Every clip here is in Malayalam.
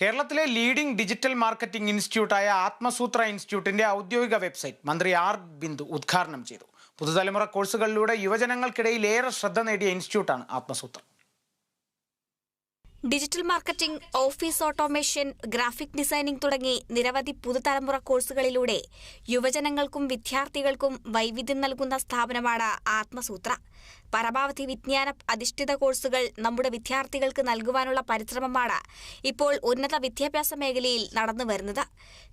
കേരളത്തിലെ ലീഡിംഗ് ഡിജിറ്റൽ മാർക്കറ്റിംഗ് ഇൻസ്റ്റിറ്റ്യൂട്ടായ ആത്മസൂത്ര ഇൻസ്റ്റിറ്റ്യൂട്ടിന്റെ ഔദ്യോഗിക വെബ്സൈറ്റ് മന്ത്രി ആർ ബിന്ദു ഉദ്ഘാടനം ചെയ്തു. പുതുതലമുറ കോഴ്സുകളിലൂടെ യുവജനങ്ങൾക്കിടയിൽ ഏറെ ശ്രദ്ധ നേടിയ ഇൻസ്റ്റിറ്റ്യൂട്ടാണ് Atmasutra. Digital marketing, office automation, graphic designing തുടങ്ങി നിരവധി പുതുതലമുറ കോഴ്സുകളിലൂടെ യുവജനങ്ങൾക്കും വിദ്യാർത്ഥികൾക്കും വൈവിധ്യം നൽകുന്ന സ്ഥാപനമാണ് ആത്മസൂത്ര. പരമാവധി വിജ്ഞാന അധിഷ്ഠിത കോഴ്സുകൾ നമ്മുടെ വിദ്യാർത്ഥികൾക്ക് നൽകുവാനുള്ള പരിശ്രമമാണ് ഇപ്പോൾ ഉന്നത വിദ്യാഭ്യാസ മേഖലയിൽ നടന്നുവരുന്നത്.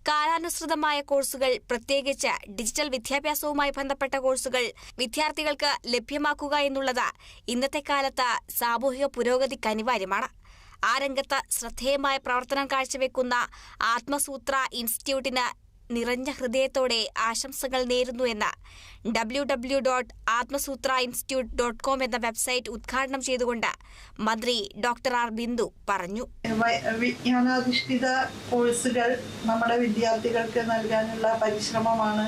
കാലാനുസൃതമായ കോഴ്സുകൾ, പ്രത്യേകിച്ച് ഡിജിറ്റൽ വിദ്യാഭ്യാസവുമായി ബന്ധപ്പെട്ട കോഴ്സുകൾ വിദ്യാർത്ഥികൾക്ക് ലഭ്യമാക്കുക എന്നുള്ളത് ഇന്നത്തെ കാലത്ത് സാമൂഹിക പുരോഗതിക്ക് അനിവാര്യമാണ്. ആ രംഗത്ത് ശ്രദ്ധേയമായ പ്രവർത്തനം കാഴ്ചവെക്കുന്ന ആത്മസൂത്ര ഇൻസ്റ്റിറ്റ്യൂട്ടിന് നിറഞ്ഞ ഹൃദയത്തോടെ ആശംസകൾ നേരുന്നു എന്ന് www.atmasutrainstitute.com എന്ന വെബ്സൈറ്റ് ഉദ്ഘാടനം ചെയ്തുകൊണ്ട് മന്ത്രി ഡോക്ടർ ആർ ബിന്ദു പറഞ്ഞു. വിജ്ഞാനാധിഷ്ഠിത കോഴ്സുകൾ നമ്മുടെ വിദ്യാർത്ഥികൾക്ക് നൽകാനുള്ള പരിശ്രമമാണ്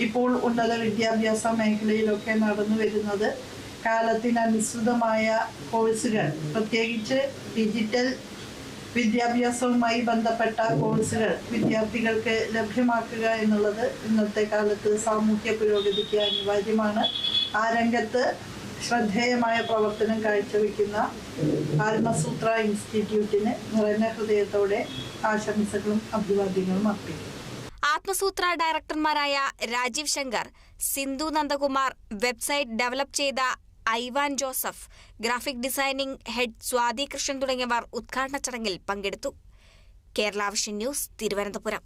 ഇപ്പോൾ ഉന്നത വിദ്യാഭ്യാസ മേഖലയിലൊക്കെ നടന്നു വരുന്നത്. കാലത്തിനനുസൃതമായ കോഴ്സുകൾ, പ്രത്യേകിച്ച് ഡിജിറ്റൽ വിദ്യാഭ്യാസവുമായി ബന്ധപ്പെട്ട കോഴ്സുകൾ വിദ്യാർത്ഥികൾക്ക് ലഭ്യമാക്കുക എന്നുള്ളത് ഇന്നത്തെ കാലത്ത് സാമൂഹ്യ പുരോഗതിക്ക് അനിവാര്യമാണ്. ആ രംഗത്ത് ശ്രദ്ധേയമായ പ്രവർത്തനം കാഴ്ചവെക്കുന്ന ആത്മസൂത്ര ഇൻസ്റ്റിറ്റ്യൂട്ടിന് നിറഞ്ഞ ഹൃദയത്തോടെ ആശംസകളും അഭിവാദ്യങ്ങളും അർപ്പിക്കുന്നു. ആത്മസൂത്ര ഡയറക്ടർമാരായ രാജീവ് ശങ്കർ, സിന്ധു നന്ദകുമാർ, വെബ്സൈറ്റ് ഡെവലപ്പ് ചെയ്ത Ivan Joseph, graphic designing head Swathi Krishnan തുടങ്ങിയവർ ഉദ്ഘാടന ചടങ്ങിൽ പങ്കെടുത്തു. Kerala vision news, Thiruvananthapuram.